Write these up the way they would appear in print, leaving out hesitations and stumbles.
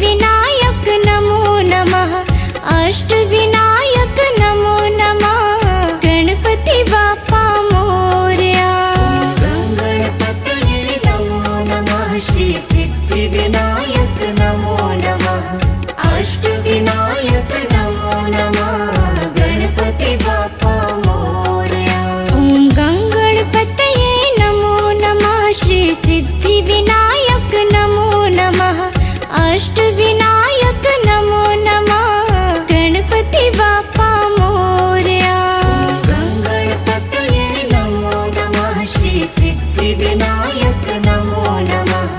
विनायक नमो नमः। अष्टविनायक नमो नमः। गणपति बाप्पा मोरया। गणपतये नमो नमः। श्री सिद्धि विनायक नमो नमः। अष्टविनायक नमो नमः। गणपति बाप्पा मोरया। ओम गणपतये नमो नमः। श्री सिद्धि विनायक नमो नमः। अष्टविनायक नमो नमः। गणपति बाप्पा मोरया। गणपतये नमो नमः। श्री सिद्धि विनायक नमो नमः।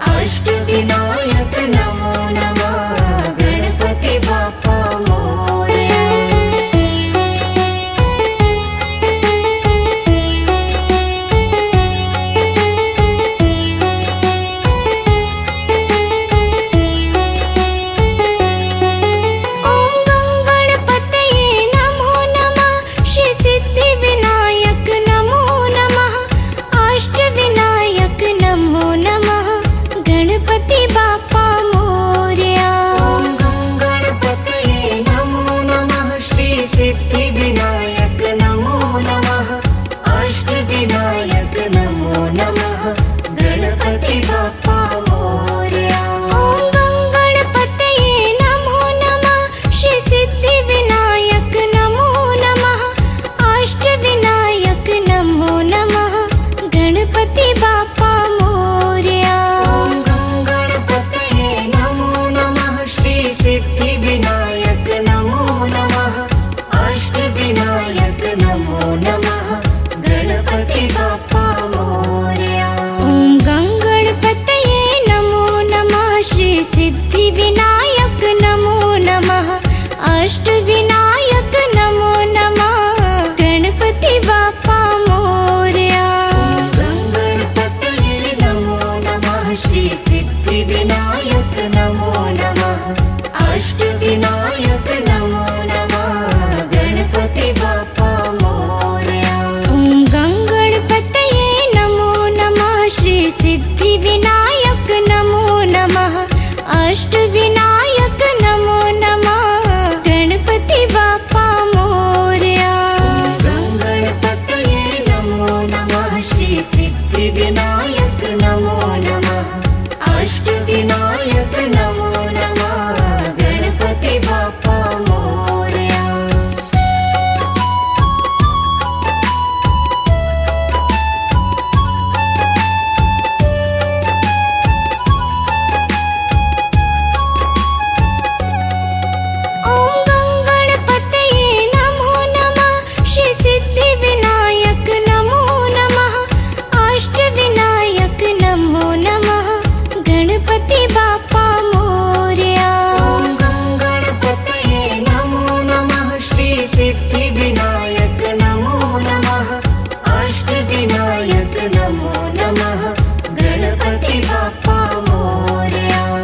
अष्टविनायक नमो नमः। गणपति बाप्पा मोरया। अष्टविनायक नमो नमः। गणपति बाप्पा मोरया। गणपतये नमो नमः। श्री सिद्धि विनायक नमो नमः। अष्टविनायक नमो नमः। गणपति बाप्पा मोरया। ओम गणपतये नमो नमः। श्री सिद्धि विनायक नमो नमः। अष्टविनायक नमो नमः। गणपति बाप्पा मोरया। गणपतये नमो नमः। श्री सिद्धि विनायक नमो नमः। अष्टविनायक नमो नमः। गणपति बाप्पा मोरया।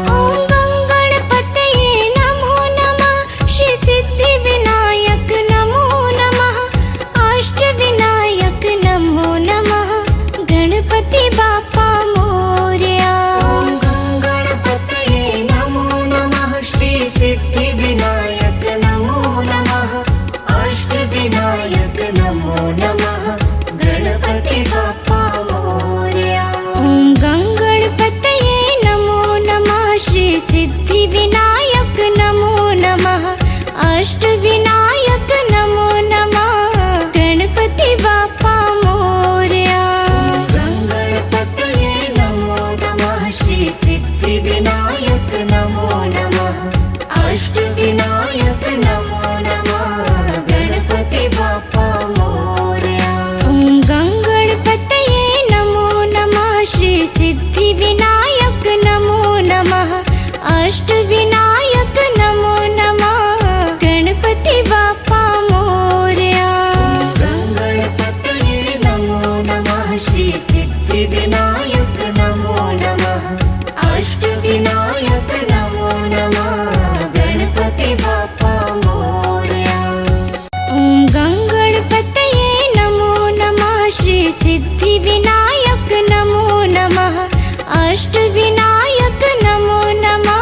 अष्टविनायक नमो नमः। गणपति बाप्पा मोरया। गणपतये नमो नमः। श्री सिद्धि विनायक नमो नमः। अष्टविनायक नमो नमः। गणपति बाप्पा मोरया। ओम गणपतये नमो नमः। श्री सिद्धि विनायक नमो नमः। अष्टविनायक नमो नमः। गणपति बाप्पा मोरया। गणपतये नमो नमः। श्री सिद्धि विनायक नमो नमः। अष्टविनायक नमो नमः। गणपति बाप्पा मोरया। ओम गणपतये नमो नमः। श्री सिद्धि विनायक नमो नमः। अष्टविनायक नमो नमः।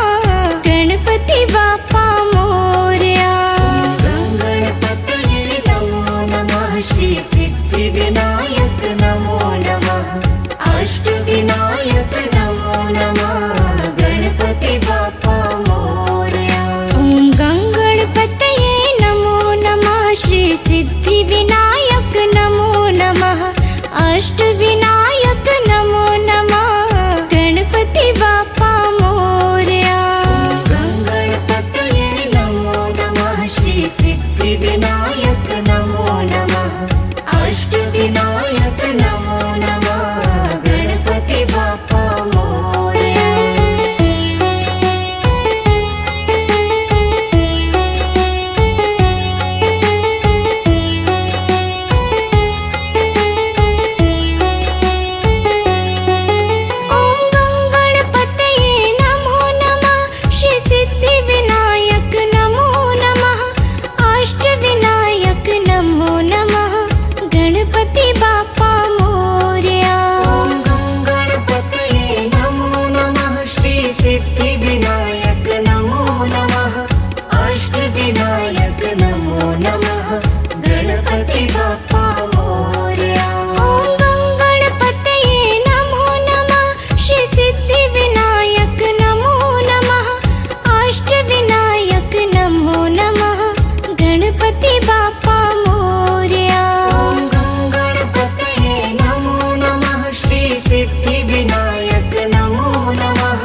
सिद्धिविनायक नमो नमः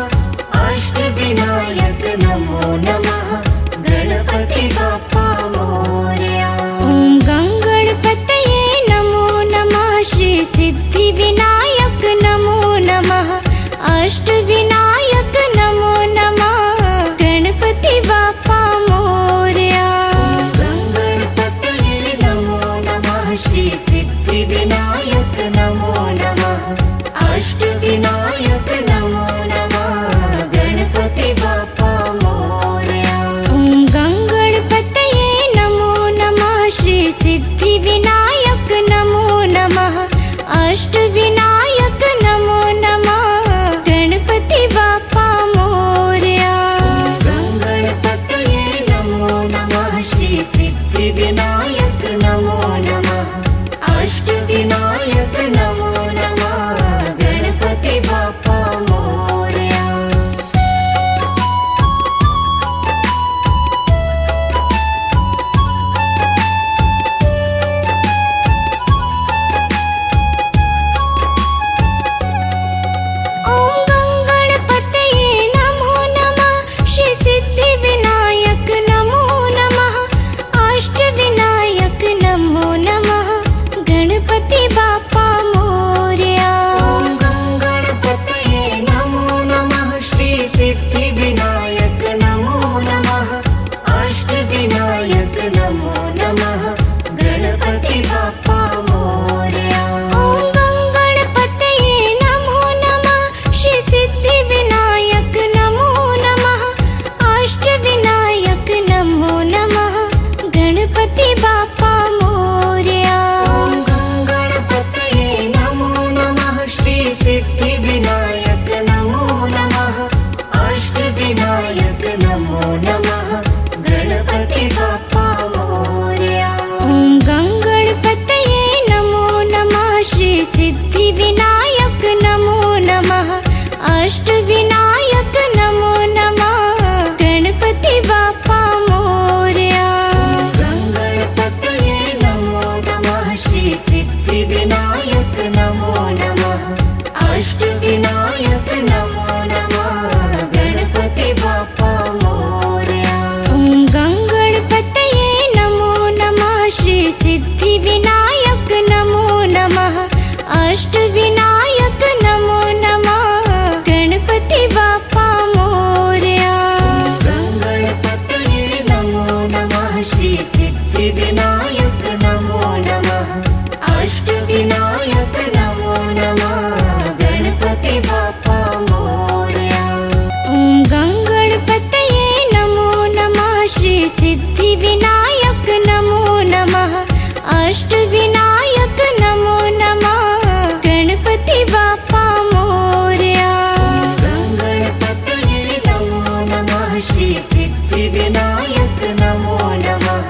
अष्टविनायक नमो नमः गणपति बाप्पा मोरया ॐ गङ्गणपतये नमो नमः श्री सिद्धिविनायक नमो नमः अष्टविनायक नमो नमः गणपति बाप्पा मोरया गणपतये नमो नमः श्री सिद्धिविनायक नमो नमः अष्टविनायक नमो नमः गणपति बाप्पा मोरया ॐ गङ्गणपतये नमो नमः श्री सिद्धिविनायक नमो नमः अष्टविनायक नमो नमः गणपति बाप्पा मोरया गणपतये नमो नमः श्री सिद्धिविनायक नमो नमः अष्टविनायक नमो नमः गणपति बाप्पा मोरया ॐ गङ्गणपतये नमो नमः श्री सिद्धिविनायक नमो नमः अष्टविनायक नमो नमः गणपति बाप्पा मोरया गणपतये नमो नमः श्री सिद्धिविनायक नमो नमः अष्टविनायक नमो नमः गणपति बाप्पा मोरया ॐ गङ्गणपतये नमो नमः श्री सिद्धिविनायक नमो नमः अष्टविनायक नमो नमः गणपति बाप्पा मोरया गणपतये नमो नमः श्री सिद्धिविनायक नमो नमः अष्टविनायक नमो नमः गणपति बाप्पा मोरया ॐ गङ्गणपतये नमो नमः श्री सिद्धिविनायक नमो नमः अष्टविनायक नमो नमः गणपति बाप्पा मोरया गणपतये नमो नमः श्री सिद्धिविनायक नमो नमः अष्टविनायक नमो नमः गणपति बाप्पा मोरया ॐ गङ्गणपतये नमो नमः श्री सिद्धिविनायक नमो नमः अष्टविनायक नमो नमः गणपति बाप्पा मोरया गणपतये नमो नमः श्री सिद्धिविनायक नमो नमः अष्टविनायक नमो नमः गणपति बाप्पा मोरया ॐ गङ्गणपतये नमो नमः श्री सिद्धिविनायक नमो नमः अष्टविनायक नमो नमः गणपति बाप्पा मोरया गणपतये नमो नमः श्री सिद्धिविनायक नमो नमः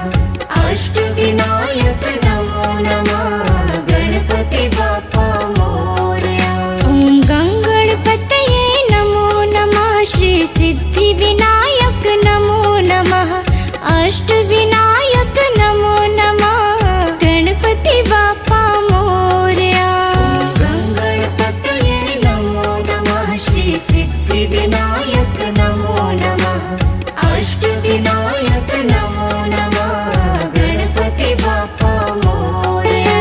अष्टविनायक नमो नमः गणपति बाप्पा मोरया ॐ गङ्गणपतये नमो नमः श्री सिद्धिविनायक नमो नमः अष्टविनायक नमो नमः गणपति बाप्पा मोरया गणपतये नमो नमः श्री सिद्धिविनायक नमो नमः अष्टविनायक नमो नमः गणपति बाप्पा मोरया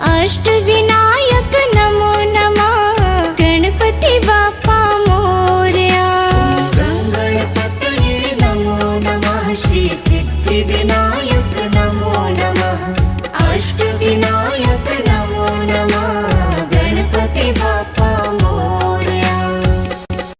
अष्टविनायक नमो नमः गणपति बाप्पा मोरया। गणपतये नमो नमः श्री सिद्धिविनायक